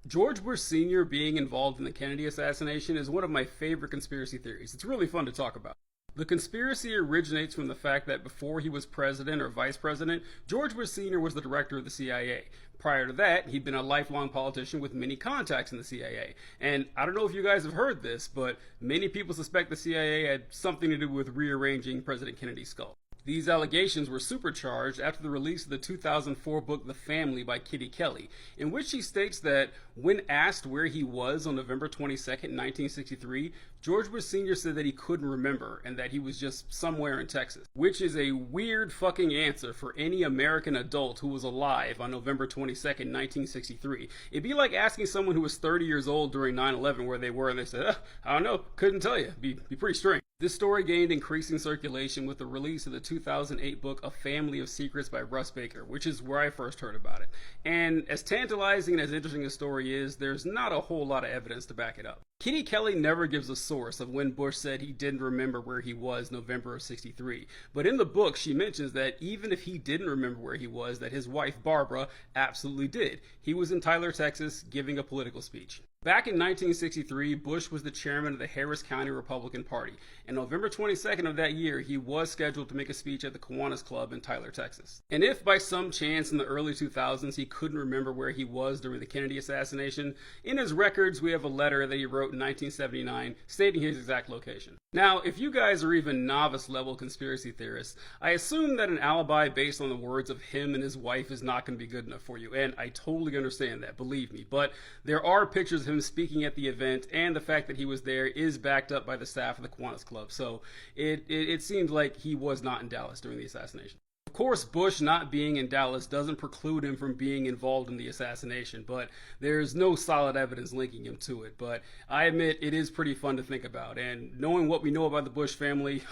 George Bush Sr. being involved in the Kennedy assassination is one of my favorite conspiracy theories. It's really fun to talk about. The conspiracy originates from the fact that before he was president or vice president, George Bush Sr. was the director of the CIA. Prior to that, he'd been a lifelong politician with many contacts in the CIA. And I don't know if you guys have heard this, but many people suspect the CIA had something to do with rearranging President Kennedy's skull. These allegations were supercharged after the release of the 2004 book The Family by Kitty Kelly, in which she states that when asked where he was on November 22nd, 1963, George Bush Sr. said that he couldn't remember and that he was just somewhere in Texas, which is a weird fucking answer for any American adult who was alive on November 22nd, 1963. It'd be like asking someone who was 30 years old during 9/11 where they were and they said, I don't know, couldn't tell you. Be pretty strange. This story gained increasing circulation with the release of the 2008 book A Family of Secrets by Russ Baker, which is where I first heard about it. And as tantalizing and as interesting a story is, there's not a whole lot of evidence to back it up. Kitty Kelly never gives a source of when Bush said he didn't remember where he was November of 63. But in the book, she mentions that even if he didn't remember where he was, that his wife, Barbara, absolutely did. He was in Tyler, Texas, giving a political speech. Back in 1963, Bush was the chairman of the Harris County Republican Party, and November 22nd of that year, he was scheduled to make a speech at the Kiwanis Club in Tyler, Texas. And if by some chance in the early 2000s he couldn't remember where he was during the Kennedy assassination, in his records we have a letter that he wrote in 1979 stating his exact location. Now, if you guys are even novice-level conspiracy theorists, I assume that an alibi based on the words of him and his wife is not going to be good enough for you, and I totally understand that, believe me. But there are pictures of him speaking at the event, and the fact that he was there is backed up by the staff of the Kiwanis Club, so it seemed like he was not in Dallas during the assassination. Of course, Bush not being in Dallas doesn't preclude him from being involved in the assassination, but there's no solid evidence linking him to it. But I admit it is pretty fun to think about, and knowing what we know about the Bush family,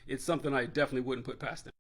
it's something I definitely wouldn't put past him.